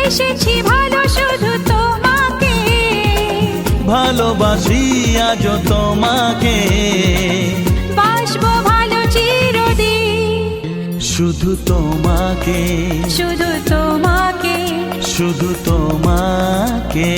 এসেছি ভালো শুধু তোমাকে, ভালোবাসি আজ তোমাকে, বাসবো ভালো চিরদিন। শুধু তোমাকে, শুধু তোমাকে, শুধু তোমাকে।